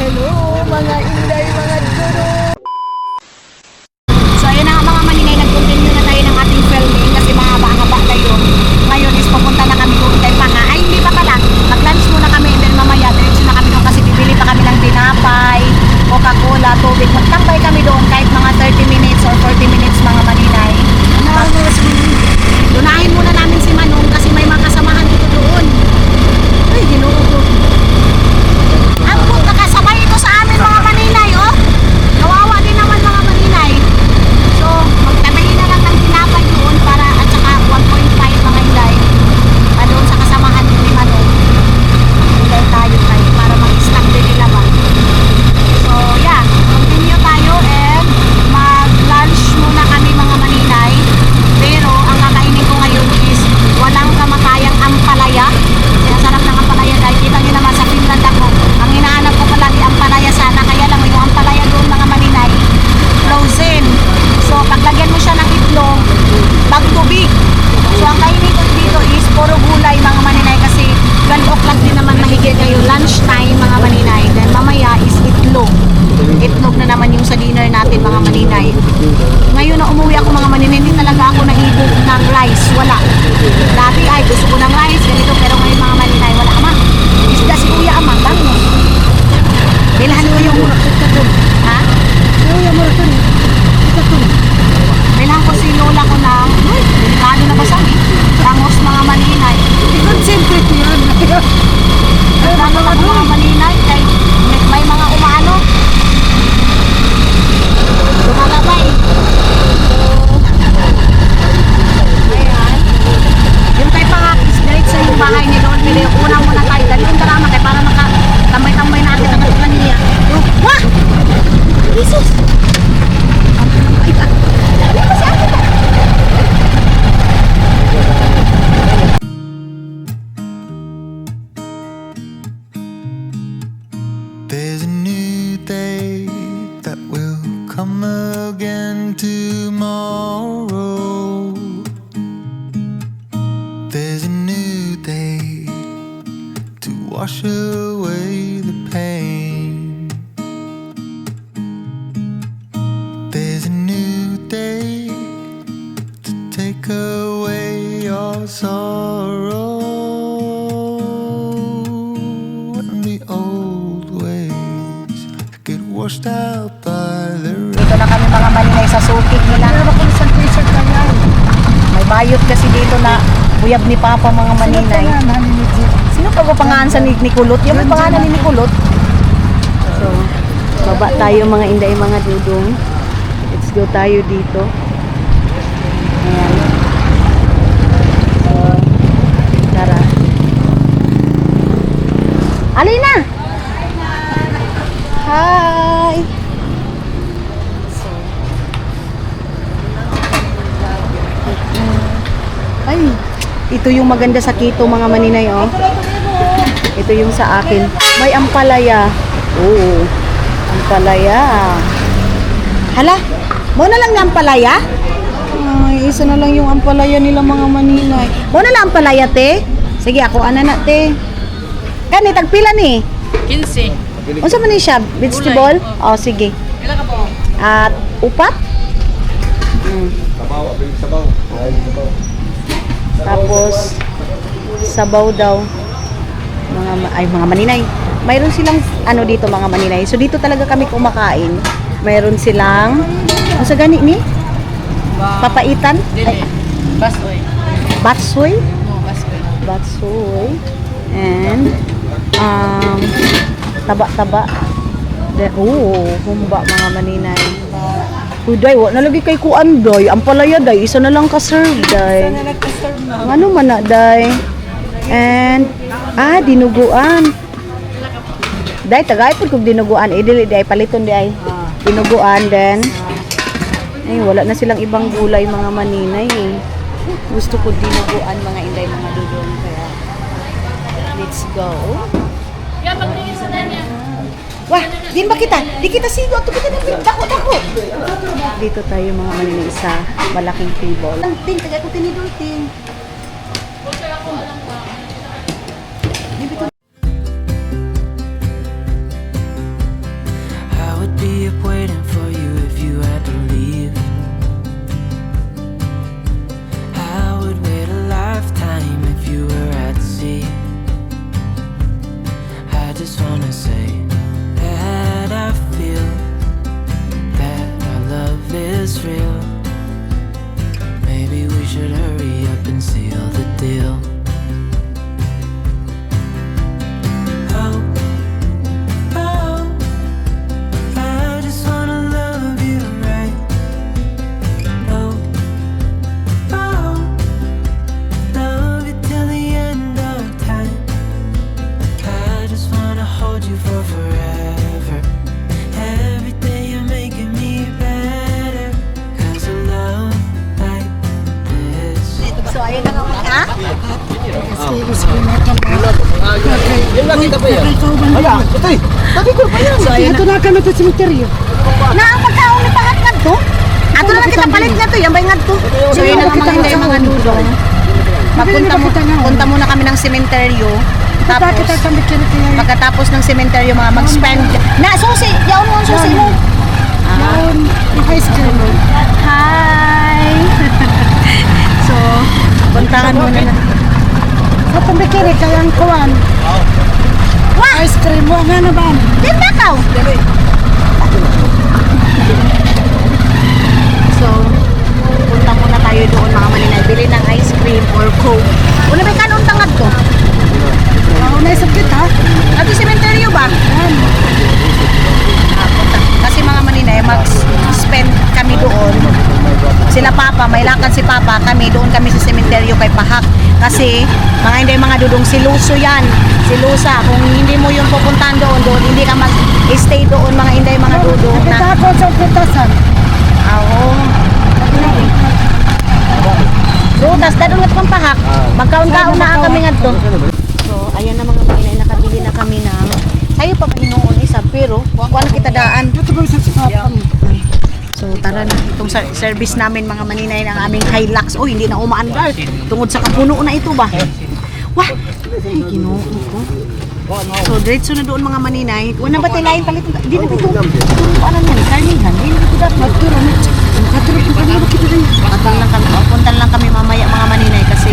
hello, mga inday, mga guro. So ayun na nga mga maninay, nag-continue na tayo ng ating filming kasi mahaba-haba na yun. Ngayon is pupunta na kami doon kay Panga. Ay hindi pa pala, mag-lunch muna kami and then mamaya diretso na kami doon kasi bibili pa kami ng tinapay, Coca-Cola, tubig. Magtambay kami doon kahit mga 30 minutes or 40 minutes mga maninay. Lunahin muna namin si Manong kasi may mga kasamahan dito doon. Ay, ginoo ko. Ang nakasabay ito sa amin mga maninay, oh. Kawawa din naman mga maninay. So, magtabayin na lang ng tinapay doon para at saka 1.5 mga inday. Doon sa kasamahan ni Manong. Inday tayo para mag-snack din nila ba. So, yeah. Continue tayo and mag-lunch muna kami mga maninay. Pero, ang kakainin ko ngayon is walang kamakayang ampalaya. Kaya sarap ng ampalaya dahil kita nyo naman sa Finland ako. Ang hinahanap ko palagi ampalaya sana. Kaya lang yung ampalaya doon mga maninay, frozen. So, paglagyan mo siya ng itlog, tubig. So, ang kainin ko dito is puro gulay mga maninay kasi 12 o'clock din naman mahigit kayo. Lunch time mga maninay. Then mamaya is itlog. Itlog na naman yung sa dinner natin mga maninay. Ngayon na umuwi ako mga maninay, hindi talaga ako nahigop ng rice. Wala. Dati ay gusto ko ng rice, ganito. Pero ngayon mga maninay, wala ama. Isda si Kuya ama, dami. Bilhan ko yung... Ha? Bilhan ko si Lola ko ng... Uy, delikado na ba siya? Rangos mga maninay. Concentrate yan. Delikado na mga maninay. Kaya may mga umano. Lumalabay. Ayan. Yung tayo pangakis, diretso yung bahay ni Lord. Pero yung unang muna tayo. Dali yung karama tayo para makatambay-tambay natin ang katulan niya. Wah! Jesus! There's a new day that will come again tomorrow. There's a new day to wash away the pain. There's a new day to take away your sorrow. And the old ways get washed out by the rain. Dito na kami mga maninay sa sukit nila. May bayot kasi dito na buyab ni Papa mga maninay. Sino pa ba pangalan sa ni Kulot? Yung may pangalan ni Kulot. So, baba tayo mga inday mga dudong. Let's go tayo dito. Ayan. So, tara. Alina! Hi! So, ay, ito yung maganda sa Quito mga maninay, oh. Ito yung sa akin. May ampalaya. Oo. Ampalaya. Hala, mo na lang yung ampalaya? Ay, isa na lang yung ampalaya nila mga maninay. Mo na lang ampalaya, te? Sige, ako ana na, te. Kani, tagpila ni? 15. Unsa man ni siya? Vegetable? Oh, sige. Kailan ka po? At upat? Sabaw. Tapos sabaw daw. Mga maninay. Mayroon silang ano dito mga maninay. So dito talaga kami kumakain. Mayroon silang ano sa gani ni? Papaitan? Ay, Basoy. batsoy? No, basoy. Batsoy. And taba-taba. Humba mga maninay. Uday, wa nalagi kay kuan day. Ang palaya day, isa na lang ka-serve day. Ano man na day? And dinuguan. Day tagay pud kog dinuguan. Dili day paliton day. Dinuguan then. Ay wala na silang ibang gulay mga maninay. Gusto ko dinuguan mga inday mga dudong kaya. Let's go. Yan, pagtingin sa danya. Wah, din ba kita? Di kita sigo. Ito kita ng dako-dako. Dito tayo mga maninay sa malaking table. Ang ting, tagay ko tinidol ting. wanna say that I feel that our love is real. Maybe we should hurry up and seal the deal. Oh, oh, I just wanna love you right. Oh, oh, love you till the end of time. I just wanna hold you for forever. Every day you're making me better. 'Cause a love like this. So, ayun na nga. Ha? So, ayun na. na kami sa cemetery. Na ang pagkaon ni pahat nga to. Ato na lang kita palit nga to. Yan ba nga to? So, yun na nga mga dudong. Punta muna kami ng sementeryo. Tapos, pagkatapos ng sementeryo, mga mag-spend. Na, susi! Yaon mo ang susi mo. Hi! So, puntahan muna na. Sa pambikiri, kaya ang kuwan. Ice cream, wala nga na ba? Din ba ka? So, punta muna tayo doon mga maninay. Bili ng ice cream or coke. Una ba kanong tangad ko? Naisip kita. At yung sementeryo ba? Kasi mga maninay, mag-spend kami doon. Sila Papa, may lakad si Papa. Kami, doon kami sa sementeryo kay Pahak. Kasi, mga hindi mga dudong, si Luso yan. Si Lusa, kung hindi mo yung pupuntahan doon, hindi ka mag-stay doon, mga hindi mga dudong. Kita ako sa putasan. Oo. Lutas, dadong at pang Pahak. Magkaon-kaon na kami nga to. So, ayan na mga maninay, nakabili na kami ng sayo pa noon isa, pero kuha kita daan. Ito ba sa sikapang? So tara na, itong service namin mga maninay ng aming Hilux. Oh, hindi na umaandar. Tungod sa kapuno na ito ba? Wah! Ay, ginoo ko. So, diretso na doon mga maninay. Wala ba tayo lain palit? Hindi na ito. Ito ano yan? Karnihan. Hindi na ito dapat. Maturo, katulog yung kanina kita rin. Puntan lang kami mamaya mga maninay kasi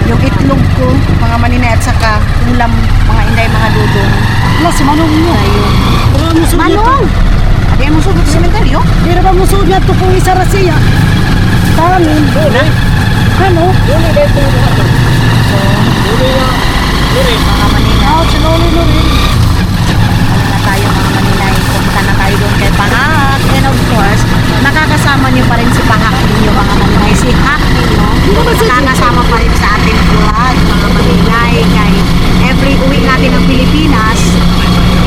yung itlog ko, mga maninay at saka ulam, mga inday, mga dudong. Wala, si Manong niya. Ayun. Wala mo sulit. Manong! Abi mo sugot sa sementeryo? Pero ba mo sulit na ito kung isa rasiya? Tamin. Ano? Mga maninay. Ako, sinuli mo rin. Ano na tayo mga maninay? Pumunta na tayo doon kay Pahak. And of course, nakakasama niyo pa rin si Pahak ninyo mga maninay. Si Hak ninyo, nakakasama pa rin sa ating vlog mga maninay. Kaya every uwi natin ng Pilipinas,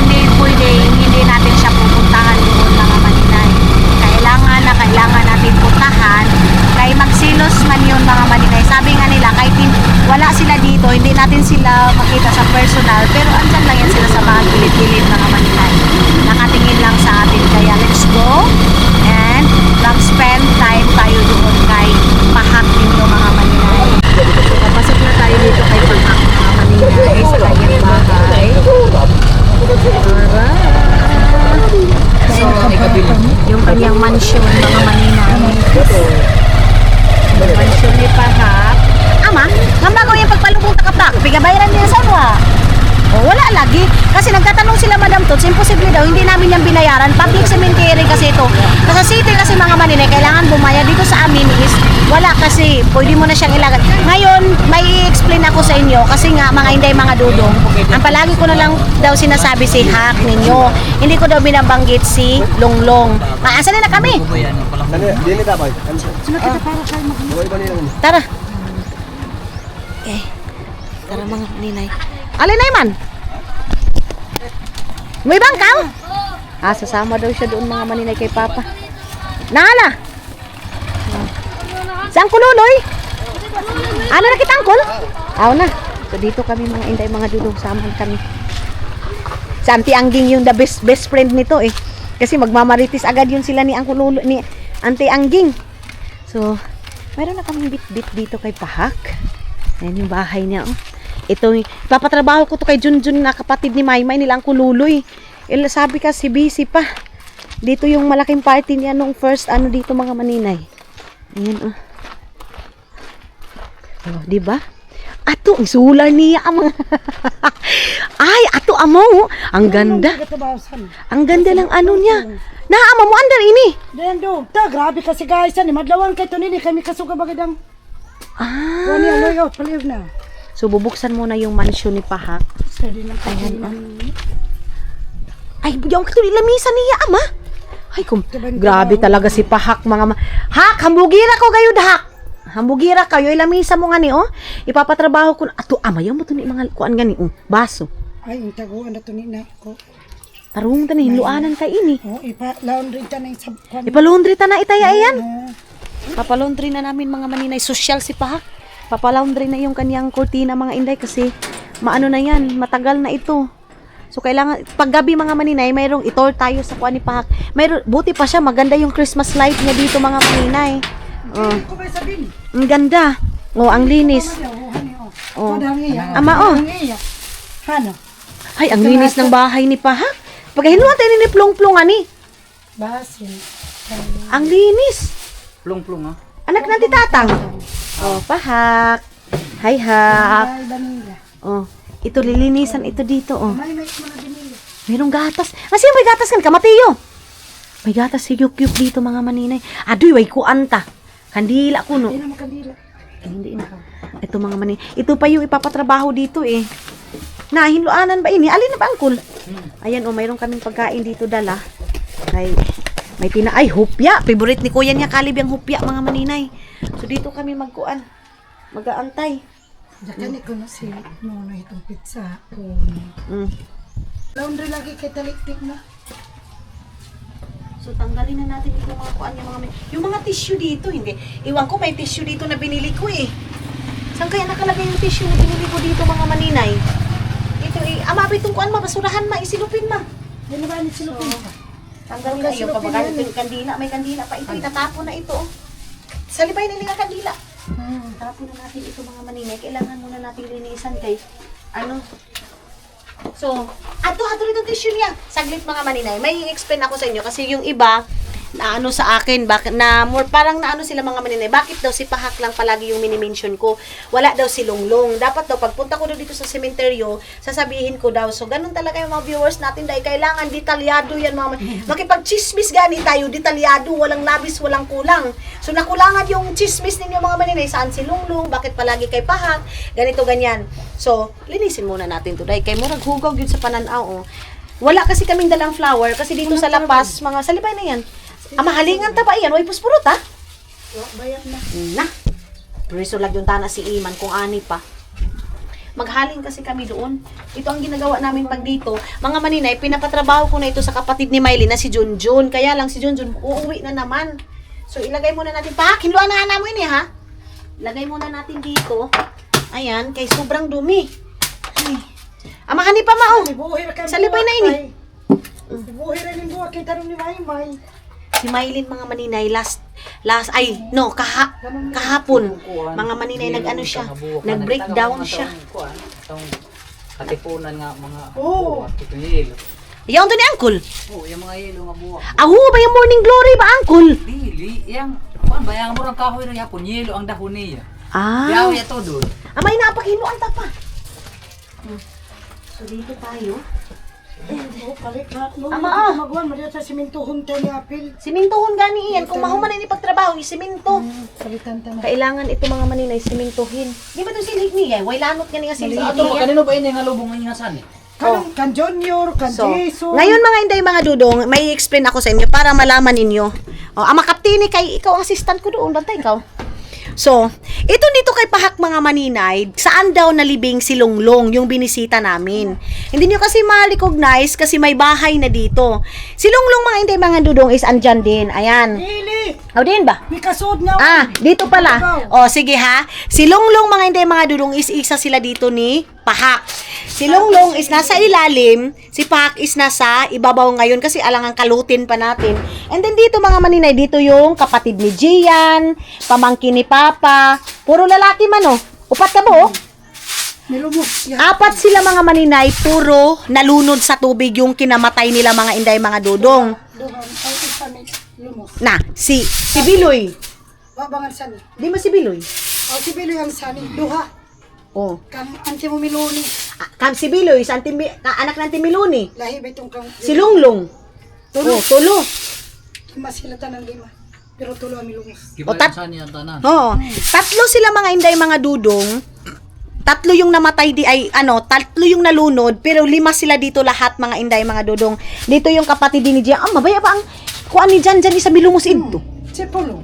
hindi pwedeng hindi natin siya pupuntahan doon mga maninay. Kailangan natin puntahan. Kaya magsilos man yun mga maninay. Sabi nga nila, kahit wala sila dito, hindi natin sila makita sa personal, pero andyan lang yan sila sa mga gilid-gilid mga maninay. Nakatingin lang sa atin. Kaya let's go and mag-spend time tayo doon kay Pahak ninyo mga maninay. Papasok na tayo dito kay Pahak mga maninay sa kanyang bahay. So, yung kanyang mansion mga maninay. Yung mansion ni Pahak. Ama, nga bago yung pagpalubong takapak, pigabayaran niya sa mga. O, wala lagi. Kasi nagtatanong sila Madam Tots, imposible daw, hindi namin yan binayaran. Public cemetery kasi ito. Sa city kasi mga maninay, kailangan bumayad. Dito sa amin is, wala kasi, pwede mo na siyang ilagay. Ngayon, may i-explain ako sa inyo, kasi nga, mga inday, mga dudong, ang palagi ko na lang daw sinasabi si Hak ninyo. Hindi ko daw binabanggit si Longlong. Maasan na kami. Tara. Okay. Tara mga maninay. Alin na man? May bangkaw? Sasama daw siya doon mga maninay kay Papa. Nala! Saan kululoy? Ano na kitangkol? Aw na. So dito kami mga inday, mga dudong, samahan kami. Si Auntie Angging yung the best friend nito eh. Kasi magmamaritis agad yun sila ni Auntie Angging. So, mayroon na kaming bit-bit dito kay Pahak. Ayan yung bahay niya. Oh. Ito, papatrabaho ko to kay Junjun na kapatid ni Maymay nila ang kululoy. Sabi kasi busy pa. Dito yung malaking party niya nung first dito mga maninay. Ayan oh. Oh, di ba? Ato, ang solar niya ang mga ay, ato amo. Ang ganda. Gatabasan. Ang ganda ng ano niya. Naama mo andar ini. Then do, grabe kasi guys, ani madlawan kay to nini kami kasuga bagadang. Ah. Wani ano yo, paliw na. So bubuksan mo na yung mansion ni Pahak. Steady na Ayan, Ay, yung kito ilamisan niya, ama. Ay, grabe talaga si Pahak, mga Hak, hambugira ko kayo, Hak. Hambugira kayo, ilamisa mo nga ni, oh. Ipapatrabaho ko na. Ato, ama, yung mo to ni mga kuan gani, oh. Baso. Ay, taguan na to ni na ko. Tarong ta na, hinluanan ka ini. Oh, laundry ta na sa kwan. Ipalaundry ta na itaya yan. Papalaundry na namin mga maninay. Social si Pahak. Papalaundry na yung kanyang kurtina mga inday kasi maano na yan, matagal na ito. So kailangan, paggabi mga maninay, mayroong itor tayo sa kuan ni Pahak. Mayroon, buti pa siya, maganda yung Christmas light niya dito mga maninay. Ko ba sabihin? Ang ganda. Oh, ang linis. Oh. Ama, oh. Hano? Ay, ang linis ng bahay ni Pahak. Pagkahinuan tayo ni plong-plong ani. Basin. Ang linis. Plong-plong ha? Anak ng titatang. Oh, Pahak. Hi, Hak. Ay, banila. Oh, ito lilinisan ito dito, oh. May mga binili. Merong gatas. Kasi may gatas kan kamatiyo. May gatas si Yuk-Yuk dito mga maninay. Aduy, way kuanta. Kandila ko no. Hindi na makandila. Ay, hindi na. Ito mga maninay. Ito pa yung ipapatrabaho dito eh. Hinluanan ba ini? Alin na ba, Angkol? Ayan, oh, mayroon kaming pagkain dito dala. Ay, may ay, hupya. Favorite ni Kuya niya, kalib yung hupya, mga maninay. So, dito kami magkuan. Mag-aantay. Jakani ko na si Nono itong pizza. Mm. Laundry lagi kay taliktik na. So, tanggalin na natin yung mga kuan, yung mga tissue dito, hindi. Iwan ko, may tissue dito na binili ko eh. Saan kaya nakalagay yung tissue na binili ko dito, mga maninay? Ito eh, amapit itong kuan, basurahan ma, isilupin ma. Yan na ba ni sinupin pa? Tanggalin na yung kabagan, kandila, may kandila pa ito, itatapon na ito. Salipay na nila kandila. Tapon na natin ito mga maninay. Kailangan muna natin linisan kay, ano. So, ato rin yung tissue niya. Saglit mga maninay. May explain ako sa inyo kasi yung iba, na ano sa akin, bakit na more parang na ano sila mga maninay, bakit daw si Pahak lang palagi yung mini-mention ko, wala daw si Longlong, dapat daw pagpunta ko daw dito sa sementeryo, sasabihin ko daw, so ganun talaga yung mga viewers natin dahil kailangan detalyado yan mga makipag-chismis gani tayo, detalyado, walang labis, walang kulang, so nakulangan yung chismis ninyo mga maninay, saan si Longlong, bakit palagi kay Pahak, ganito ganyan, so linisin muna natin to dahil kay murag hugaw yun sa pananaw, oh. Wala kasi kaming dalang flower kasi dito sa Lapas, mga salipay na yan. Mahalingan ta ba yan? Way puspurot ha? Bayan na. Na. Preso lang yung tana si Iman kung ani pa. Maghaling kasi kami doon. Ito ang ginagawa namin pag dito. Mga maninay, pinapatrabaho ko na ito sa kapatid ni Miley na si Junjun. Kaya lang si Junjun uuwi na naman. So ilagay muna natin. Hinluan na mo ini ha? Ilagay muna natin dito. Ayan, kay sobrang dumi. Ay. Amahani pa mao. Salipay na ini. Buhay rin yung buhay kay tarong ni Maymay. Si Maylin mga maninay kahapon mga maninay nag-ano siya, nag-breakdown siya. Katipunan nga mga Oo. ito yelo. Iyon to ni Uncle. Oh, yung mga yelo nga buwak. Aho ba yung morning glory ba Uncle? Dili, yang kuan ba yang murang kahoy ra yapon yelo ang dahon niya. Ah. Yaw ya to dun. Amay napakhinuan ta pa. So dito tayo. Ama, Magwan mo dito sa simintuhon tayo ni Apil. Simintuhon gani iyan kung mahuman ni pagtrabaho, siminto. Salitan tayo. Kailangan ito mga maninay simintuhin. Di ba to silhig niya? Way lanot gani nga silhig Ato niya. kanino ba ini nga lubong nga san eh? Kan Junior, kan So, Jason. ngayon mga inday mga dudong, may explain ako sa inyo para malaman ninyo. O, ama kaptini kay ikaw ang assistant ko doon, bantay ikaw. So, ito dito kay Pahak mga maninay, saan daw nalibing si Longlong, yung binisita namin. Hindi nyo kasi ma-recognize kasi may bahay na dito. Si Longlong mga inday mga dudong is andyan din, ayan. Ili! O, din ba? May kasod na. Dito pala. O, sige ha. Si Longlong mga inday mga dudong is isa sila dito ni Pahak. Si Longlong is nasa ilalim, si Pahak is nasa ibabaw ngayon kasi alangang kalutin pa natin. And then dito mga maninay, dito yung kapatid ni Gian, pamangkin ni Papa, puro lalaki man oh. Upat ka mo oh. Nilumos. Apat sila mga maninay, puro nalunod sa tubig yung kinamatay nila mga inday mga dudong. Duhan. Ay, isa ni lumos. Na, si Biloy. Wabangan sani. Di mo si Biloy? O si Biloy ang sani. Duha. Oh. Anti mo Miloni. Kam si Biloy, sa anak ng Timiloni. Lahi ba itong Si Lunglong. Tulo. Oh, tulo. Lima sila tanang lima. Pero tulo ang milungos. Kiba tat- saan niya tanan. Oo. Tatlo sila mga inday, mga dudong. Tatlo yung namatay tatlo yung nalunod, pero 5 sila dito lahat mga inday, mga dudong. Dito yung kapatid din ni Gia. Mabaya ba ang kuan ni Jan sa Bilumos ito? Si Polo.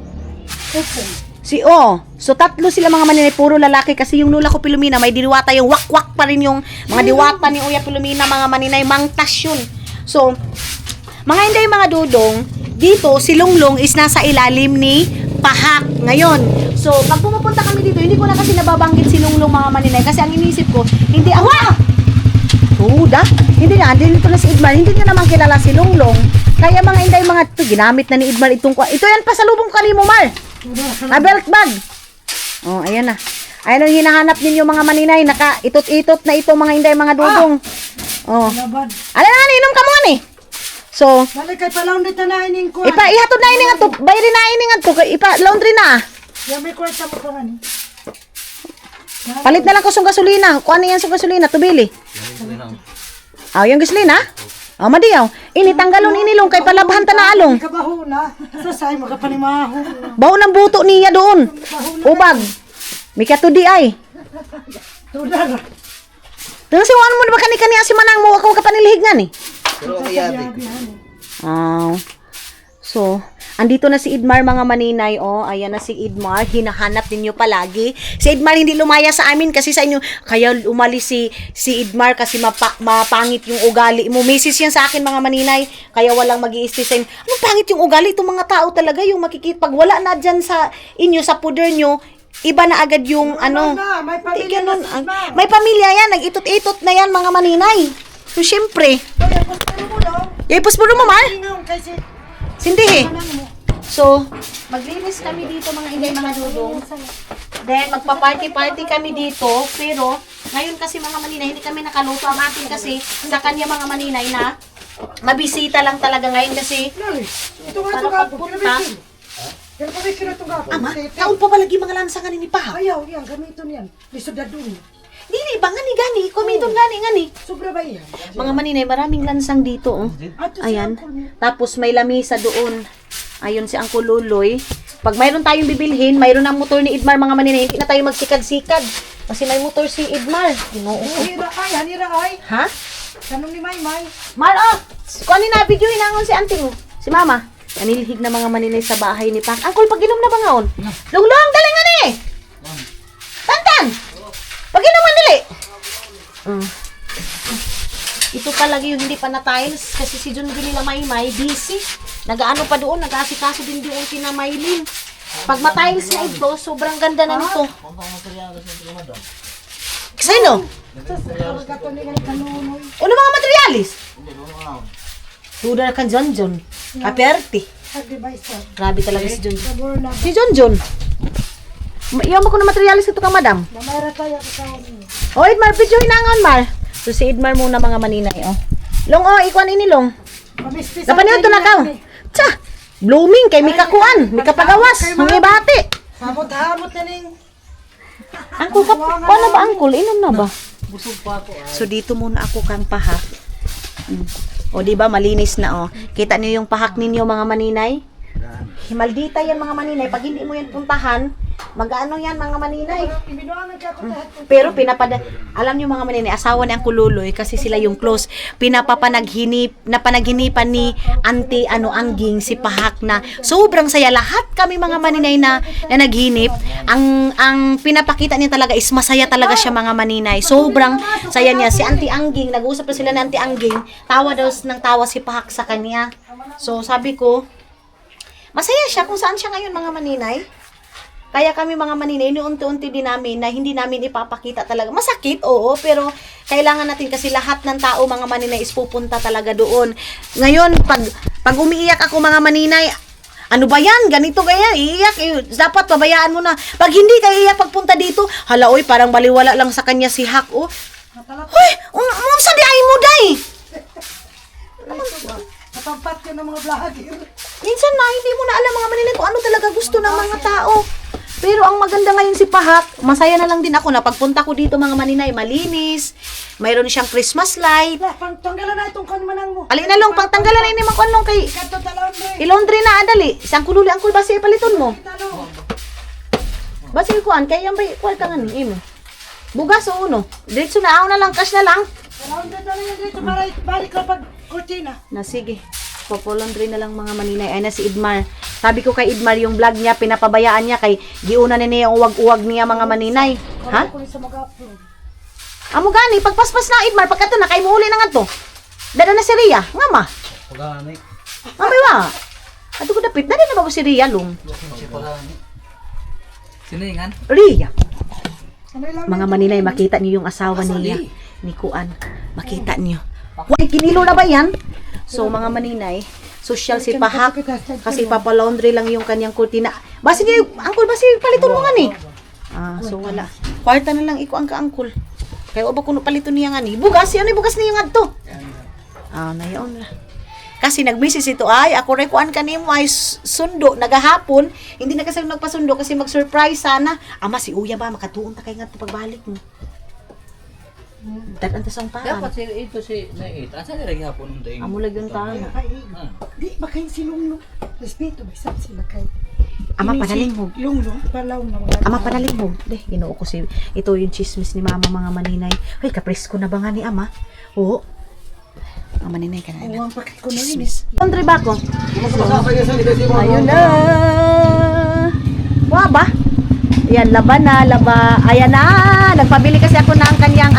So tatlo sila mga maninay, puro lalaki kasi yung lula ko Pilumina, may diwata yung wak-wak pa rin yung mga diwata ni Uya Pilumina, mga maninay, mangtas yun. So, mga inday, mga dudong, dito si Lunglong is nasa ilalim ni Pahak ngayon. So, pag pumupunta kami dito, hindi ko na kasi nababanggit si Lunglong, mga maninay, kasi ang inisip ko, hindi hindi na, dito na si Idmar, hindi niya naman kilala si Lunglong. Kaya mga inday, mga ito, ginamit na ni Idmar ito yan pa sa lubong kanimo, Mar. Belt bag. Oh, ayan na. Ayan ang hinahanap ninyo mga maninay, naka-itot-itot na ito mga inday, mga dudong. Oh. Laban. Ala na, inom ka mo ni. So, Balik kay pa-laundry na ining ko. ihatod na ini nga to, bayri na ini nga to, ipa-laundry na. Yung may kwarta mo pa ni. Palit na lang ko sung gasolina. Kuha na yan sung gasolina, tubili. Yung gasolina? Madiyaw. Ini tanggalon inilong kay palabhan ta na along. Kabaho na. Sasay mo ka panimaho. Bawo ng buto niya doon. Ubag. May katudi ay. Tudar. Tang siwan mo na ba kani si manang mo ako kapanilihig nga ni. Pero kayabi. So, andito na si Idmar mga maninay. Ayan na si Idmar. Hinahanap ninyo palagi. Si Idmar hindi lumaya sa amin kasi sa inyo. Kaya umalis si Idmar kasi mapangit yung ugali mo. Message yan sa akin mga maninay. Kaya walang mag-i-stress sa inyo. Anong pangit yung ugali? Itong mga tao talaga yung makikita. Pag wala na dyan sa inyo, sa puder nyo, iba na agad yung May pamilya ganun. na si Idmar. May pamilya yan. Nag-itot-itot na yan mga maninay. So, syempre. Ipos mo mo, Mar? Sindihi. So, maglinis kami dito mga inday, mga dudong. Then, magpa-party-party kami dito. Pero, ngayon kasi mga maninay, hindi kami nakaluto. Ang atin kasi, sa kanya mga maninay na, mabisita lang talaga ngayon kasi, Ito nga ito para pagpunta. Yan pa may kinatong gapo. Ama, kaon pa palagi mga lansangan ni Paha. Ayaw, yan. Gamiton yan. Lisod na dun. Dili ba gani-gani? Kumidon gani-gani. Sobra ba yan? Mga maninay, maraming lansang dito. Ayan. Tapos may lamisa doon. Ayun si Uncle Luloy. Pag mayroon tayong bibilhin, mayroon ang motor ni Idmar mga maninay. Hindi na tayo magsikad-sikad. Kasi may motor si Idmar. Hanira ay. Ha? Tanong ni Maymay. Mar, kung ano na video inangon si auntie mo. Si mama. Kanilhig na mga maninay sa bahay ni Pak. Uncle, pag-inom na ba ngaon? Lunglong, dali nga ni! Tantan! Pag-inom nga dali! Ito palagi yung hindi pa na-tiles kasi si John nila Maymay busy. Nag-ano pa doon, nag-asikaso din doon kina Maylin. Pag ma-tiles na ito, sobrang ganda na nito. Sino? Ano mga materialis? Tudar ka John. Kaperte. Grabe talaga si John. Si John. Iyaw mo ko na materialis ito ka, madam. Mamara tayo kasama niyo. Idmar, video hinangan, Mar. So, si Idmar muna mga maninay, Long, ikuan ini, Long. Dapat niyo ito na ka. Tsa, blooming kay Mika Kuan. Mika Pagawas. Mga bati. Hamot na ning. Angkol ka, paano ba, Angkol? Inom na ba? So, dito muna ako kang pahak. Di ba, malinis na, Kita niyo yung pahak ninyo, mga maninay? Himaldita yan, mga maninay. Pag hindi mo yan puntahan, mag-ano yan, mga maninay. Pero alam niyo mga maninay, asawa ni ang Kululoy kasi sila yung close. Napanaginipan ni Auntie Angging si Pahak na sobrang saya. Lahat kami mga maninay na naghinip. Ang pinapakita niya talaga is masaya talaga siya mga maninay. Sobrang saya niya. Si Auntie Angging, nag-uusap na sila ni Auntie Angging, tawa daw ng tawa si Pahak sa kanya. So sabi ko, masaya siya kung saan siya ngayon mga maninay. Kaya kami mga maninay, unti-unti din namin na hindi namin ipapakita talaga. Masakit, oo, pero kailangan natin kasi lahat ng tao mga maninay is pupunta talaga doon. Ngayon, pag umiiyak ako mga maninay, ano ba yan? Ganito kaya, iiyak. Dapat pabayaan mo na. Pag hindi ka iiyak pagpunta dito, hala, parang baliwala lang sa kanya si Hak, Hoy, unsa di ay mo, day? Natampat ka ng mga vlogger. Minsan na, hindi mo na alam mga maninay kung ano talaga gusto ng mga tao. Pero ang maganda ngayon si Pahak, masaya na lang din ako na pagpunta ko dito mga maninay, malinis. Mayroon siyang Christmas light. Wala, pang tanggalan na itong kanmanang mo. Alin na lang, pagtanggalan na ini mga kanong kay Kato talon rin. ilondre na adali. Isang kululi ang kulbasi paliton mo. Basi kuan kay yan ba kuan ka ngani imo. Bugas o uno. Diretso na ako na lang, cash na lang. Talon din talon yan dito para balik ka pag kurtina. Na sige. Popolondre na lang mga maninay. Ay na si Idmar. Sabi ko kay Idmar yung vlog niya, pinapabayaan niya kay giuna na niya yung uwag-uwag niya mga maninay. Ha? Ako sa mag-upload. Amo gani, pagpaspas na Idmar, pagkato na kay muuli na nga to. Dada na si Ria, nga ma. Pagani. Mamay wa. Ato ko dapit, dada na ba ko si Ria lum? Si pagani. Siningan? Ria. Sanay lang. Mga maninay, makita niyo yung asawa niya. Ni Kuan. Makita niyo. Why, kinilo na ba yan? So, mga maninay, social si Pahak. Kasi papalaundry lang yung kanyang kurtina. Basi niyo, angkol, basi paliton mo nga ni. Ah, so wala. Kwarta na lang iko ang ka-angkol. Kaya ba kuno paliton niya nga ni. Bugas, yan ay bugas niya nga to. Ah, nayon na. Kasi nag-message ito, ay, ako rin kuan kanimo ay sundo, nagahapon. Hindi na kasi nagpasundo kasi mag-surprise sana. Ama, si Uya ba, makatuon ta kay nga to pagbalik mo. Dagan ta sang paan. Dapat si ito si Nait. Asa ni lagi hapon ng daing? Amo lang yung tama. Di ba kayo si Lunglong? Respeto ba isang sila kayo? Ama, padaling mo. Lunglong, palaw na wala. Ama, padaling mo. Deh, ginoo ko si... Ito yung chismis ni mama mga maninay. Ay, kapresko na ba nga ni ama? Oo. Mga maninay ka na. Oo, ang pakit ko na yun. Chismis. Andre ba ko? Ayun na. Wa ba? Ayan, laba na, laba. Ayan na. Nagpabili kasi ako ng kanyang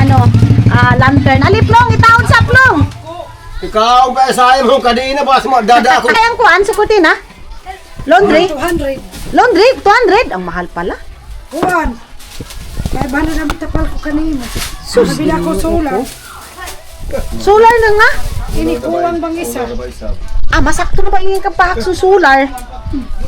lantern. Aliplong, itaon sa plong. Ikaw ba sa mo kadina ba sa dada ako? Kayang kuan, sukutin ha? Laundry? 200. Laundry? 200? Ang mahal pala. Kuhan. Kaya ba na namin tapal ko kanina? Sus, Nabila ko solar. Solar na nga. Ini kulang bang isa? Ah, masakto na ba yung kapahak sa solar?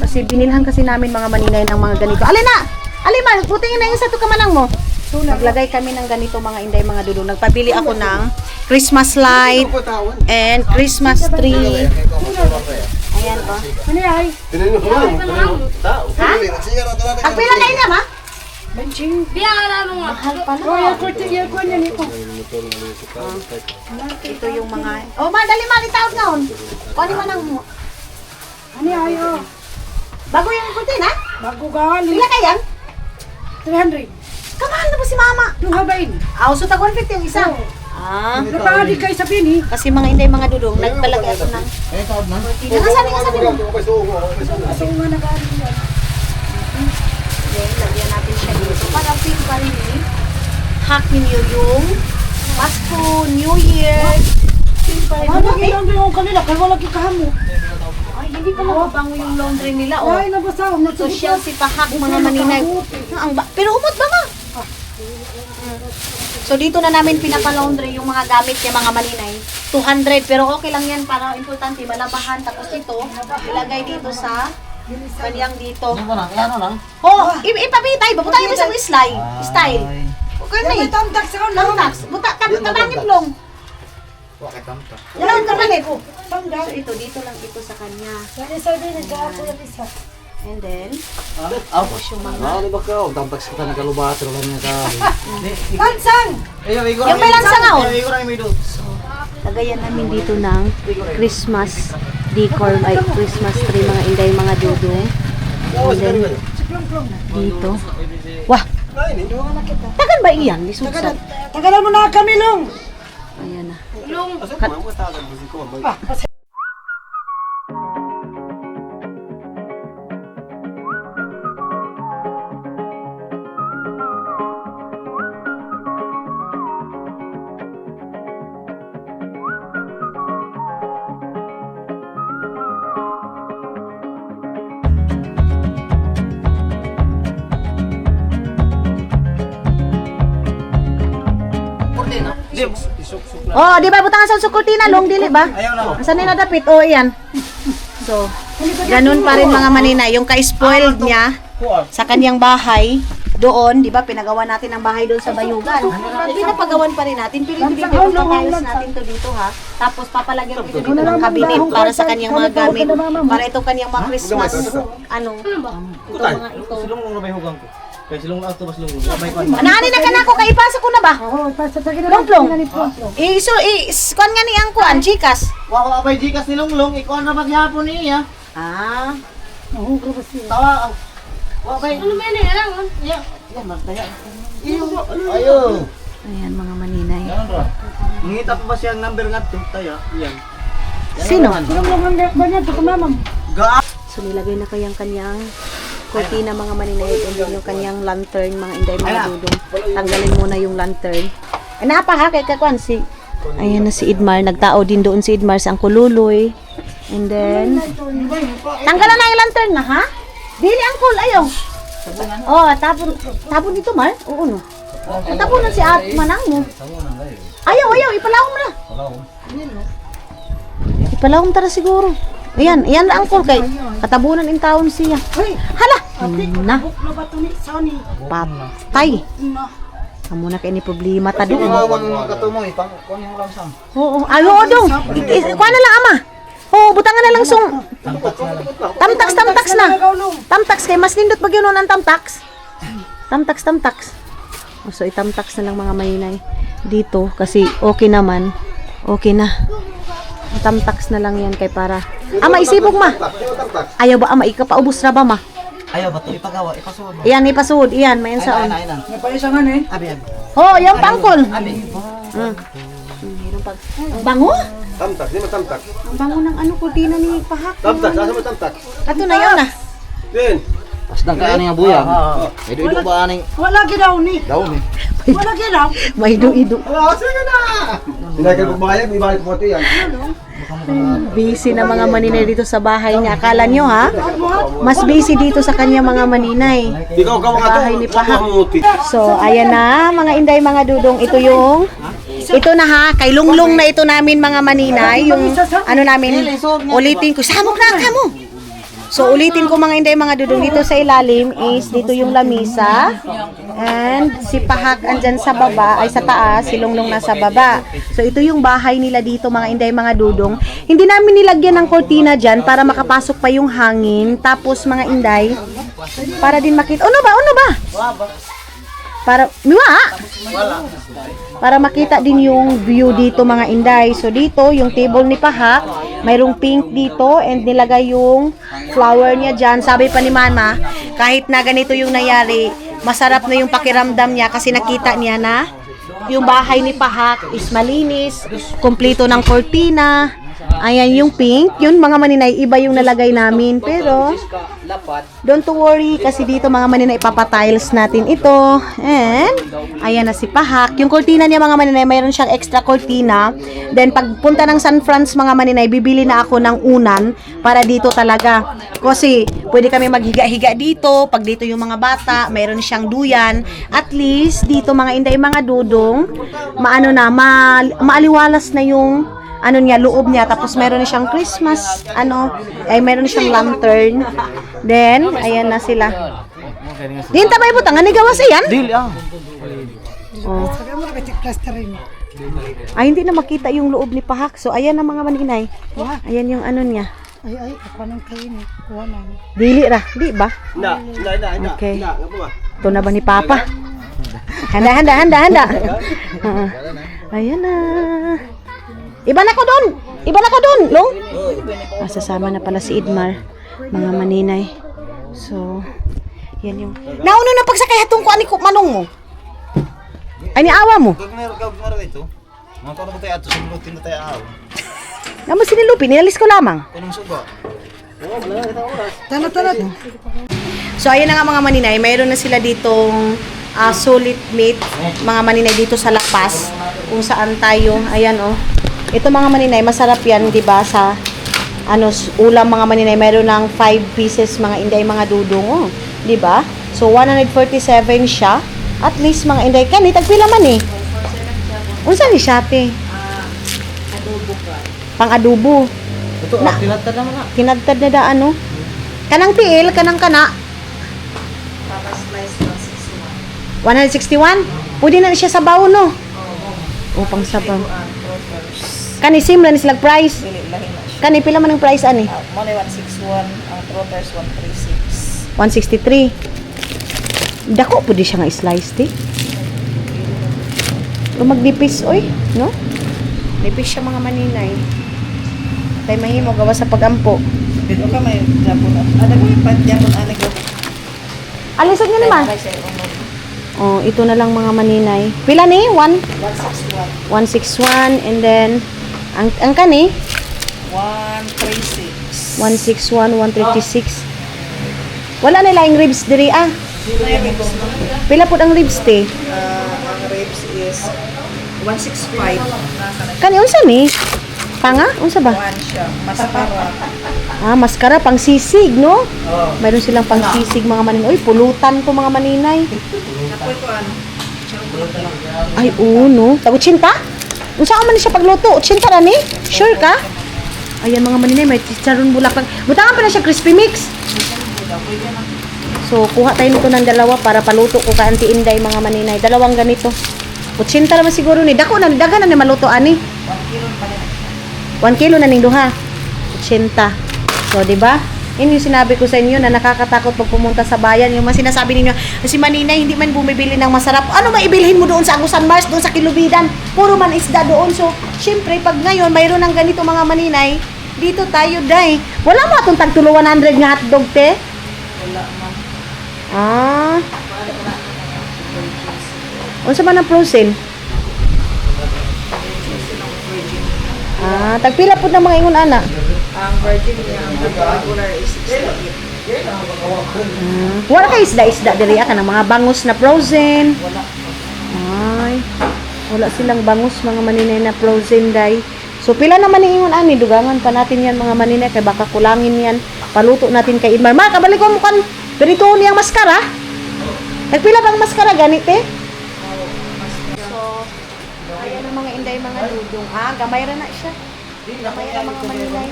Kasi binilhan kasi namin mga maninay ng mga ganito. Alin na! Alin man, putingin na yung sa tukamanang mo. Naglagay kami ng ganito mga inday, mga dudong. Nagpabili ako ng Christmas light and Christmas tree. Ayan o. Ano ay? Tinino ko mo. Ha? Ang pila na yun ma? Benching. Biya ka na mga. Mahal pala. Oh, yung kurting yung kuhan yan ito. Ito yung mga... Oh, madali man, itawag na on. Kuha man ang mo. Ano ay oh? Bago yung kurtin ha? Bago gali. Pila ka yan? 300. Kamahal na ba si mama? Yung habain. Ah, so tag 150 yung isa. Ah. Napahali kayo sa bini. Kasi mga inday, mga dudong, nagpalagay ako ng... Eh, tawag man. Nakasabi mo. Kasi nga nag-gali yan. Then, lagyan natin siya dito. Para feel pa rin eh. Happy New yung Pasko, New Year. Feel pa rin. Ano ilang yung kanila? Kaya wala kikahamo. Ay, hindi pa mababango yung laundry nila. Oh. Ay, nabasa ako. Social si Pahak, mga maninay. Pero humot ba ma? So, dito na namin pinapalaundry yung mga gamit niya, mga maninay. 200, pero okay lang yan para importante, malabahan. Tapos ito, ilagay dito sa kanyang dito. Ano lang? Ano lang? Oh, ipabitay ba? Buta mo sa style. Okay na May eh. tamtak sa Long ulo. tax. Buta, tabangin long. Bakit tamta? Long tabangin. So, Tamtak. ito, dito lang ito sa kanya. Yan isa din. Nag-aapo yan isa. And then, Aw. tapos yung mga... Ano ba ka? Tampak sa tanang kalubat lang niya ka. Pansang! Yung may lansa nga, oh. Iko na yung middle. Lagayan namin dito ng Christmas decor, ay Christmas tree, mga inday, mga dudong. And then, dito. Wah! Tagan ba iyan? Lisugsan. Tagalan mo na kami, Long! Ayan na. Cortina. Oh, di ba butangan sa sukurtina, long dili ba? Ayaw na. Asan nila dapit? Oh, iyan. So, ganun pa rin mga maninay. Yung ka-spoiled niya sa kanyang bahay, doon, di ba, pinagawa natin ang bahay doon sa Bayugan. Pinapagawan pa rin natin, pinapagayos natin to dito ha. Tapos papalagyan ko dito ng cabinet para sa kanyang mga gamit, para ito kanyang mga Christmas, ano, ito mga ito. Silong mo na ba yung hugang ko? Kaya silong na ito ba silong mo? May kwan. Anani na ka na ako, kaipasa ko na ba? Oo, pasa sa gina. Plong-plong. Kuan nga ni ang kuan, chikas. Wako apay jikas ni Longlong, ikaw na maghapon niya. Ah, Oo, grabas niya. Tawa. Wakay. Ano ba yan? Alam mo? Yan, magtaya. Ayo. ayan mga maninay. Yan ra. Ngita pa ba siyang number nga to? Taya. Yan. Sino? Yung mga ba niya, ito kumamam. Ga. So nilagay na kayang kanyang kortina mga maninay and then yung kanyang lantern mga inday mga dudong. Tanggalin muna yung lantern. Napa ha kay kakwan si ayan na si Idmar, nagtao din doon si Idmar sa Angkululoy. And then tanggalan na yung lantern na ha? Dili angkol ayaw. Oh, tapon dito Mar. Oo no. Tapon na si At Manang mo. Ayaw, ipalawom na. Ipalawom tara siguro. Ayan na angkol kay katabunan in taon siya. Hala. Na. Buklo ba ito ni Sonny? Patay. Amo na kay ni problema ta doon. Kawan mo katumoy pang kon yung lamsang. Oo, ayo dong. Kuha na lang ama. Oo, butangan na lang sung. Tamtax na. Tamtax kay mas nindot pag yun ang tamtax. Tamtax. O, so itamtax na lang mga maninay dito kasi okay naman. Okay na. Tamtax na lang yan kay para. Ama isibog ma. Ayaw ba ama ikapaubos ra ba ma? Ayaw ba to ipagawa ipasuod mo? Iyan ipasuod, iyan mayon sa. Ayun. Napaysa nga ni. Abi. Oh, yung pangkol. Abi. Ang bango? Tamtak, di mo tamtak. Ang bango ng ano kurtina ni Pahak. Tamtak, nasa mo tamtak. Ato na yun na. Din. Pasdang ka ani nga buya. Ido ba aning Wala ginaw ni. daw ni? Wala ginaw. May ido. Wala, sige na. Sinagay mo bayad, may bayad po ito yan. Busy na mga maninay dito sa bahay niya. Akala nyo ha? Mas busy dito sa kanya mga maninay. Ikaw ka mga Bahay ni Pahak. muti. So, ayan na mga inday mga dudong. Ito na ha. Kay lunglong na ito namin mga maninay. Yung ano namin, ulitin ko. Samok na ka mo. So, ulitin ko mga inday mga dudong. Dito sa ilalim is dito yung lamisa. And si Pahak andyan sa baba, ay sa taas, si Lunglong nasa baba. So, ito yung bahay nila dito mga inday mga dudong. Hindi namin nilagyan ng kortina dyan para makapasok pa yung hangin. Tapos mga inday, para din makita. Ano ba? Para makita din yung view dito mga inday. So dito yung table ni Pahak, mayroong pink dito and nilagay yung flower niya dyan. Sabi pa ni Mama, kahit na ganito yung nangyari, masarap na yung pakiramdam niya kasi nakita niya na yung bahay ni Pahak is malinis, kumpleto ng kortina. Ayan yung pink, yun mga maninay, iba yung nalagay namin. Pero don't to worry kasi dito mga maninay ipapatiles natin ito. And ayan na si Pahak. Yung kortina niya mga maninay, mayroon siyang extra kortina. Then pagpunta ng San Franz mga maninay, bibili na ako ng unan para dito talaga. Kasi pwede kami maghiga-higa dito. Pag dito yung mga bata, mayroon siyang duyan. At least dito mga inday mga dudong, maaliwalas na yung ano niya, loob niya. Tapos meron na siyang Christmas, meron na siyang lantern. Then, ayan na sila. Din tabay po, nga ni gawas yan? Dili ah. Oh. Sabi mo na plaster rin. Ay, hindi na makita yung loob ni Pahak. So, ayan na mga maninay. Ayan yung ano niya. Ay, ako nang kain eh. Wala. Dili ra, di ba? Handa. Okay. Handa, nga po ba? Ito na ba ni Papa? Handa. Ayan na. Iba na ko doon, Long. Sasama na pala si Idmar, mga maninay. So, yan yung... Nauno na pagsakay hatong ko ani ko manong mo. Ay, niawa mo. Gagmero ito. Mga tao na tayo ato sa minutin na tayo aw. Naman sinilupi, nilalis ko lamang. Kunong suga. Tala. So, ayan na nga mga maninay, mayroon na sila ditong solid meat, mga maninay dito sa Lapas, kung saan tayo, ayan oh. Ito mga maninay, masarap yan, di ba? Sa ulam mga maninay, mayroon ng 5 pieces mga inday mga dudong, oh. Di ba? So 147 siya. At least mga inday kani tagpila man eh. Unsa ni Shopee? Adobo ka. Pang adobo. Ito, tinatad naman na. Kinadtad na kanang tiil, kanang kana. 161? Pwede na siya sabaw, no? O, pang sabaw. Kani, same na ni silang price. Kani, pila man ang price, ani? Money 161, ang trotters 136. 163. Dako po di siya nga slice, di? Kung magdipis, oy, no? Dipis siya mga maninay. Tay mahimo gawa sa pagampo. Dito ka may Japon. Ano ko yung Japon ano ko? Alisod nga naman. Oh, ito na lang mga maninay. Pila ni? 161. 161 and then ang kani 136. 161, 136. Wala na laing ribs diri ah. May ribs no? Pila pud ang ribs te? Ang ribs is 165. Kani unsa ni? Panga? Unsa ba? One siya. Mascara. Ah, maskara pang sisig, no? Mayroon silang pang sisig mga maninay. Uy, pulutan ko mga maninay. Apoy ko ano? Ay, no. Tag 80? Unsa man ni siya pagluto? 80 ra ni? Sure ka? Ayan mga maninay, may chicharon bulaklak. Butangan pa na siya crispy mix. So, kuha tayo nito ng dalawa para paluto ko ka Auntie Inday mga maninay. Dalawang ganito. 80 naman siguro ni. Dako na, dagan na ni maluto ani. 1 kilo na ning duha. 80. So, di ba? Yun yung sinabi ko sa inyo na nakakatakot pag pumunta sa bayan. Yung mga sinasabi ninyo, si Maninay hindi man bumibili ng masarap. Ano maibilhin mo doon sa Agusan Mars, doon sa Kilubidan? Puro man isda doon. So, syempre, pag ngayon mayroon ng ganito mga Maninay, dito tayo, day. Wala mo itong tag 100 nga hotdog, te? Wala man. Ah. Unsa man ang frozen? Ah, tagpila pud ng mga ingon ana. Ang virgin niya, ang regular is 68. Wala kay isda-isda diri ka ng mga bangus na frozen. Wala. Ay. Wala silang bangus mga maninay na frozen day. So pila naman ni ingon ani dugangan pa natin yan mga maninay kay baka kulangin yan. Paluto natin kay Idmar. Ma kabalik ko mo kan perito niyang maskara. Nagpila bang maskara ganit eh? So ayan ang mga inday mga dudong. Ah, gamay ra na siya. Gamay ra mga maninay.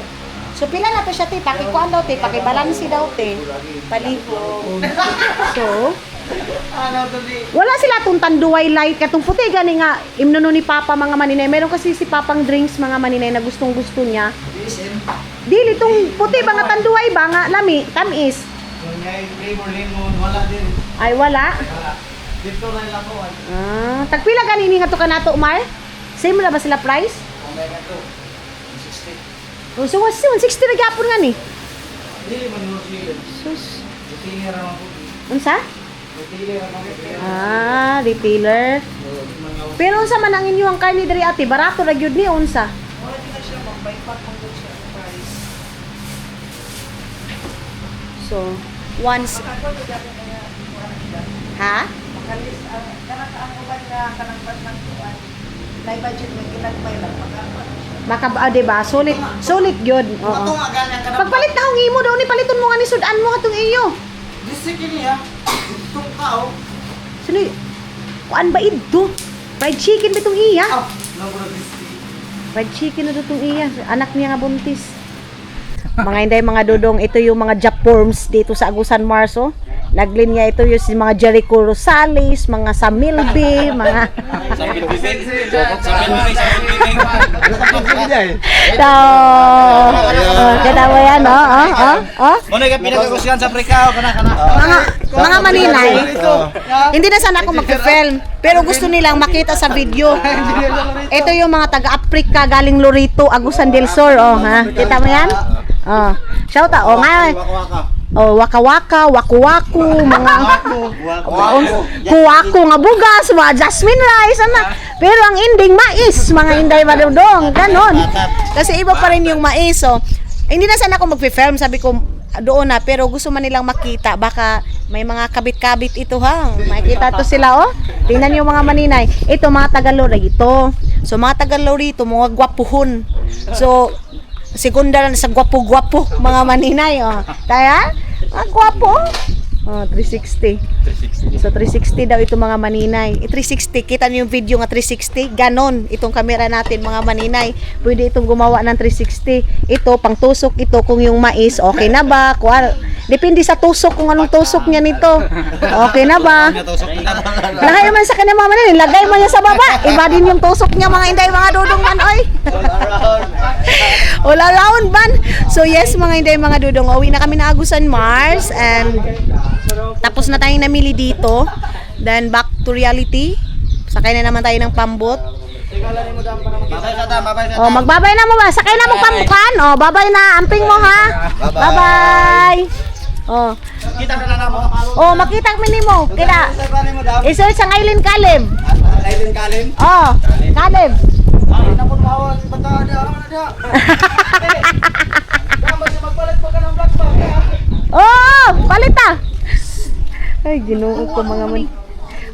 So pila na to siya te, pakikuan daw te, pakibalansi daw te. Palibog. So wala sila tong tanduay light katong puti gani nga imnono ni Papa mga maninay. Meron kasi si Papang drinks mga maninay na gustong-gusto niya. Dili tong puti ba nga tanduay ba nga lami, tamis. Ay wala. Dito na lang ko. Ah, tagpila ganini nga to kanato Umar? Same na ba sila price? Oh, so what's 160 na gyapon nga ni? Dili man mo sila. Sus. Dili ra man po. Unsa? Dili ra man. Ah, retailer. Pero unsa man ang inyong karni diri ate? Barato ra gyud ni unsa? Wala din na siya, mag-bypass ang good siya ang price. So, once ha? Makalis, kanang ang uban nga, kanang pas ng tuwan. May budget, may ginagmay lang. Maka diba? Sulit gyud. Oo. Pagpalit na ang imo daw ni paliton mo nga ni sudan mo katong iyo. Disi kini ha. Tung kao. Sino? Kuan ba ito? Fried chicken bitong iya. Nabura disi. Fried chicken na itong iya. Anak niya nga buntis. Mga inday, mga dudong, ito yung mga Japorms dito sa Agusan Mars, oh. Naglinya ito yung si mga Jericho Rosales, mga Samilby, mga... So, kada mo yan, Ano yung pinagkakusigan sa Afrika? mga maninay, hindi na sana ako mag-film, pero gusto nilang makita sa video. Ito yung mga taga-Afrika galing Lorito, Agusan del Sur, oh, ha? Kita mo yan? Oh, shout out, oh, nga, oh, waka-waka, waku-waku, mga kuwaku nga bugas, mga jasmine rice, ano. Pero ang ending mais, mga inday madudong, ganon. Kasi iba pa rin yung mais, so hindi na sana ako mag-film, sabi ko doon na, pero gusto man nilang makita, baka may mga kabit-kabit ito ha, makikita to sila, oh. Tingnan niyo mga maninay, ito mga Tagalorito, so mga Tagalorito, mga gwapuhon, so segunda lang sa gwapo-gwapo mga maninay, oh. Kaya, ang gwapo. Oh, 360. So 360 daw ito mga maninay. 360, kita niyo yung video nga 360. Ganon itong camera natin mga maninay. Pwede itong gumawa ng 360. Ito pang tusok ito kung yung mais okay na ba? Depende sa tusok kung anong tusok niya nito. Okay na ba? Lagay man sa kanya mga manini. Lagay mo niya sa baba. Iba din yung tusok niya mga inday mga dudong man. Oy. All around man. So yes mga inday mga dudong. Uwi na kami na Agusan Mars. And tapos na tayong namili dito. Then back to reality. Sakay na naman tayo ng pambot. Oh, magbabay na mo ba? Sakay na mo pambukan. Oh, babay na. Amping mo ha. Bye-bye. Oh. Oh, makita kami nimo. Kita. I-search ang Aileen Caleb. Aileen Kalim? Oh, Caleb. Oh, palit ah. Ay, ginoo ko mga man.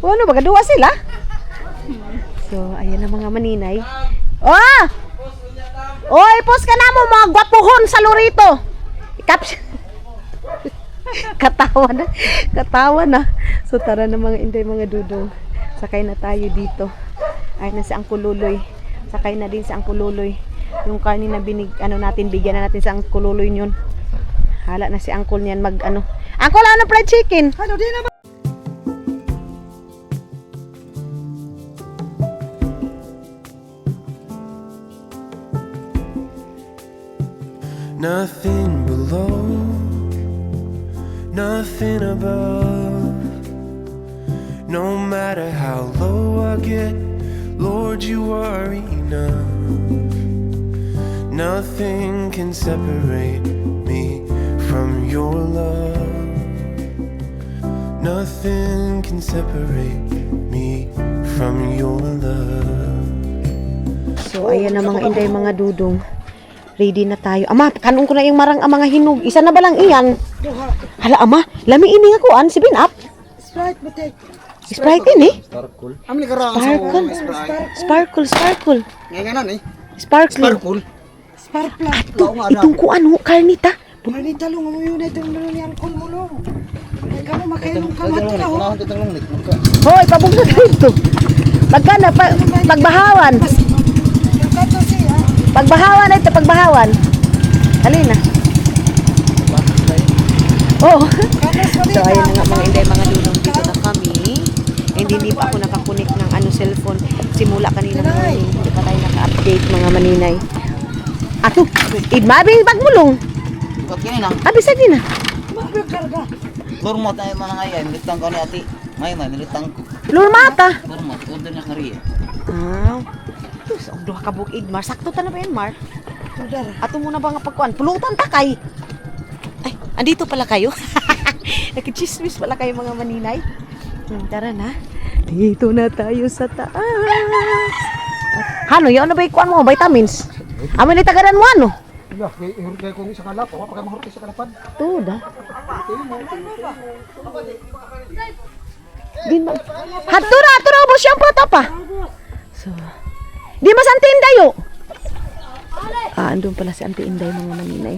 Ano ba duwa sila? So, ayan na mga maninay. Oh! Oy, post ka na mo mga gwapuhon sa lorito. Katawa na. Katawa na. So, tara na mga inday mga dudong. Sakay na tayo dito. Ay na si Uncle Luloy. Sakay na din si Uncle Luloy. Yung karni na natin, bigyan na natin si Uncle Luloy yun. Hala na si Uncle niyan mag ano. Uncle, ano fried chicken? Ano din naman? Nothing below, nothing above. No matter how low I get, Lord, you are enough. Nothing can separate me from your love. Nothing can separate me from your love. So, ayan na mga inday mga dudong. Ready na tayo. Ama, kanong ko na yung marang ang mga hinog. Isa na ba lang iyan? Hala, ama, lami ini nga kuan, si Binap. Sprite butik. Sprite ini. Sparkle. Amli karang Sparkle. Sparkle, sparkle. Ngayon eh. Sparkling. Sparkle. Ito, itong kuan ho, karnita. Pumali talong mo yun ito yung kol mo lo. Ay ka mo makailong kamat ka ho. Hoy, pabugso dito. Pagkana, pagbahawan. Kato siya. Pagbahawan na ito, pagbahawan. Halina. Oh. So, ayun na nga mga inday, mga dulong. Dito na kami. And hindi pa ako nakakunik ng cellphone. Simula kanina morning. Hindi pa tayo naka-update mga maninay. Ato, idmabi, bagmulong. Huwag kini na. Abis lagi na. Magkarga. Lurmot na yung mga ngayon. Nilitang ko ni ati. May nilitang ko. Lurmata. Lurmot. Order na kariya. Ah. So, duha ka buk Idmar. Sakto ta na ba yan, Mar? Ato muna ba nga pagkuan? Pulutan ta kay. Ay, andito pala kayo. Nakichismis pala kayo mga maninay. Tara na. Dito na tayo sa taas. Hano, yun na ba ikuan mo? Vitamins? Amin ni tagaran mo ano? Wala, ihurugay ko sa kalap. Huwag ka mahurugay sa kalapan. Tuda. Din ba? Hatura, ubos siyang pata pa. So, di mas Auntie Inday yo. Andun pala si Auntie Inday mga maninay.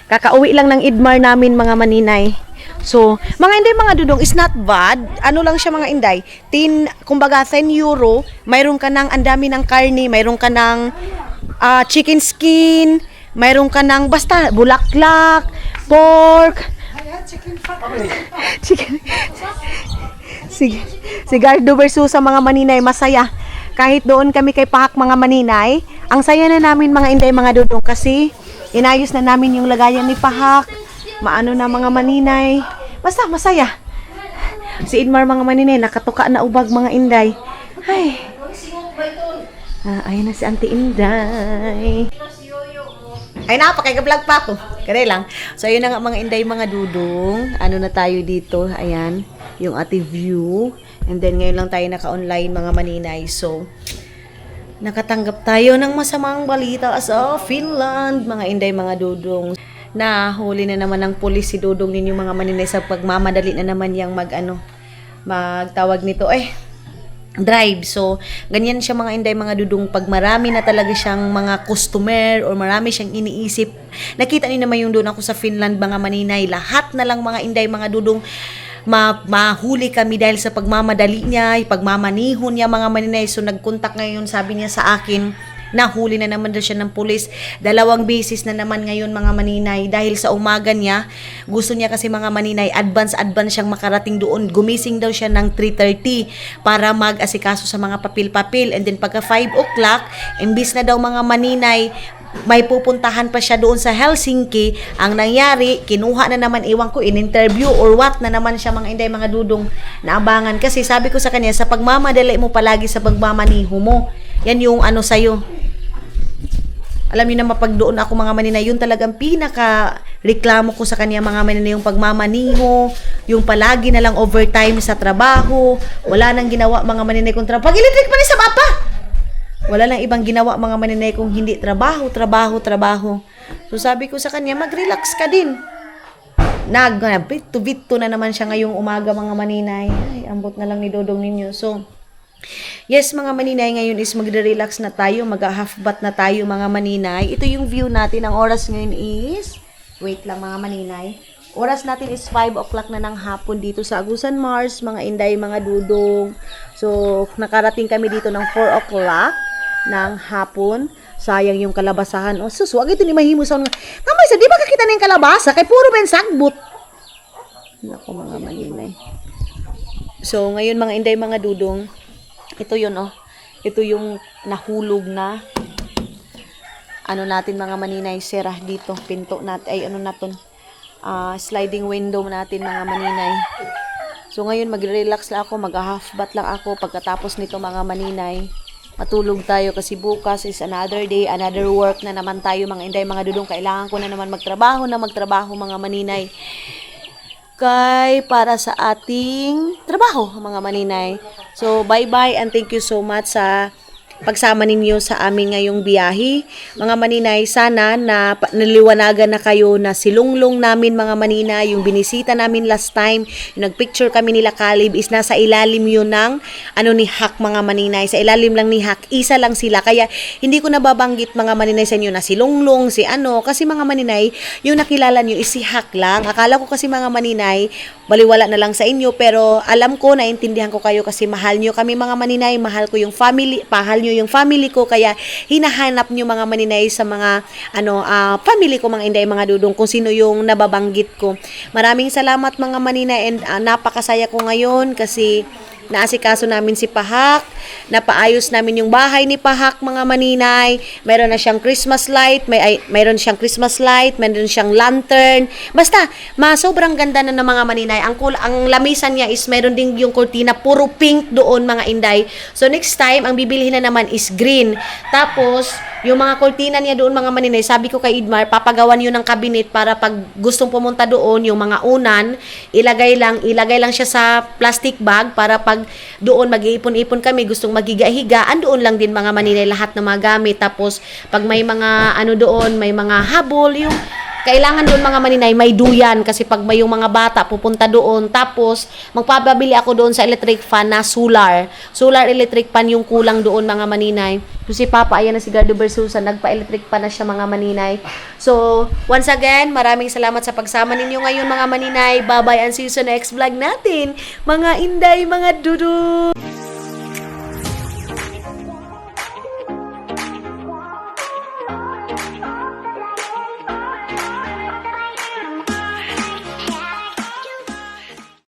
Kakauwi lang ng Idmar namin mga maninay. So, mga inday mga dudong is not bad. Ano lang siya mga inday? Kumbaga 10 euro, mayroon ka ng andami ng karne, mayroon ka ng chicken skin, mayroon ka ng basta bulaklak, pork, chicken. Sige. Sigardo versus sa mga maninay, masaya. Kahit doon kami kay Pahak mga maninay, ang saya na namin mga inday mga dudong kasi inayos na namin yung lagayan ni Pahak. Maano na mga maninay. Basta masaya. Si Idmar mga maninay, nakatuka na ubag mga inday. Ay. Ayan na si Auntie Inday. Ay napakay-vlog pa to. Kare lang. So ayun na nga mga inday mga dudong. Ano na tayo dito? Ayan. Yung ate view. And then ngayon lang tayo naka-online mga maninay. So nakatanggap tayo ng masamang balita sa Finland mga inday mga dudong. Nahuli na naman ng pulis si Dudong ninyo mga maninay sa pagmamadali na naman yang magtawag nito drive. So ganyan siya mga inday mga dudong pag marami na talaga siyang mga customer or marami siyang iniisip. Nakita niyo naman yung doon ako sa Finland mga maninay, lahat na lang mga inday mga dudong mahuli kami dahil sa pagmamadali niya, pagmamanihon niya mga maninay. So nagkontak ngayon, sabi niya sa akin, Nahuli na naman daw siya ng pulis. 2 beses na naman ngayon mga maninay. Dahil sa umaga niya, gusto niya kasi mga maninay, advance siyang makarating doon. Gumising daw siya ng 3:30 para mag-asikaso sa mga papel-papel. And then pagka 5 o'clock, imbis na daw mga maninay, may pupuntahan pa siya doon sa Helsinki. Ang nangyari, kinuha na naman, iwan ko, in-interview or what na naman siya mga inday, mga dudong naabangan. Kasi sabi ko sa kanya, sa pagmamadali mo palagi sa pagmamaniho mo, yan yung ano sa'yo. Alam niyo na mapag doon ako mga maninay, yun talagang pinaka-reklamo ko sa kanya mga maninay, yung pagmamaniho, yung palagi na lang overtime sa trabaho, wala nang ginawa mga maninay kung trabaho. Pag-electric pa ni sa mapa! Wala lang ibang ginawa mga maninay kung hindi trabaho. So sabi ko sa kanya, mag-relax ka din. Bito na naman siya ngayong umaga mga maninay. Ay, ambot na lang ni Dodong ninyo. So, yes mga maninay, ngayon is magre-relax na tayo, mag-half bath na tayo mga maninay. Ito yung view natin. Ang oras ngayon is, wait lang mga maninay. Oras natin is 5 o'clock na ng hapon dito sa Agusan Mars, mga inday, mga dudong. So, nakarating kami dito ng 4 o'clock ng hapon. Sayang yung kalabasahan. O, wag ito ni mahimo sa kamay sa, di ba kakita na yung kalabasa? Kay puro ben sagbot. Naku mga maninay. So, ngayon mga inday, mga dudong, ito yun, oh. Ito yung nahulog na ano natin mga maninay, sira dito, pinto natin, ay ano natin, sliding window natin mga maninay. So ngayon magre-relax lang ako, mag-half bath lang ako. Pagkatapos nito mga maninay, matulog tayo kasi bukas is another day, another work na naman tayo mga inday, mga dudong. Kailangan ko na naman magtrabaho mga maninay. Para sa ating trabaho mga maninay. So bye-bye and thank you so much sa pagsama ninyo sa amin ngayong biyahe. Mga maninay, sana na naliwanagan na kayo na silunglong namin mga maninay, yung binisita namin last time, yung nagpicture kami nila Caleb is nasa ilalim yun ng ni Hak mga maninay. Sa ilalim lang ni Hak, isa lang sila. Kaya hindi ko nababanggit mga maninay sa inyo na silunglong, kasi mga maninay, yung nakilala nyo is si Hak lang. Akala ko kasi mga maninay, baliwala na lang sa inyo, pero alam ko, naintindihan ko kayo kasi mahal nyo kami mga maninay, mahal ko yung family, mahal nyo yung family ko, kaya hinahanap nyo mga maninay sa mga family ko mga inday, mga dudong, kung sino yung nababanggit ko. Maraming salamat mga maninay and napakasaya ko ngayon kasi naasikaso namin si Pahak, napaayos namin yung bahay ni Pahak mga maninay. Mayroon na siyang Christmas light, mayroon siyang Christmas light, mayroon siyang lantern. Basta, sobrang ganda na ng mga maninay. Ang lamisan niya is mayroon din yung kurtina, puro pink doon mga inday. So next time, ang bibilihin na naman is green. Tapos, yung mga kurtina niya doon mga maninay, sabi ko kay Idmar, papagawan yun ng cabinet para pag gustong pumunta doon, yung mga unan, ilagay lang siya sa plastic bag para pag doon mag-iipon-ipon kami, gustong magiga-higa, andoon lang din mga maninay lahat ng mga gamit. Tapos pag may mga doon, may mga habol, yung kailangan doon mga maninay, may duyan kasi pag may yung mga bata pupunta doon. Tapos magpapabili ako doon sa electric fan na solar electric fan yung kulang doon mga maninay. So si Papa, ayan na si Gardo Versusa, nagpa-electric fan na siya mga maninay. So once again, maraming salamat sa pagsama ninyo ngayon mga maninay. Bye bye and see you sa next vlog natin mga inday, mga dudu.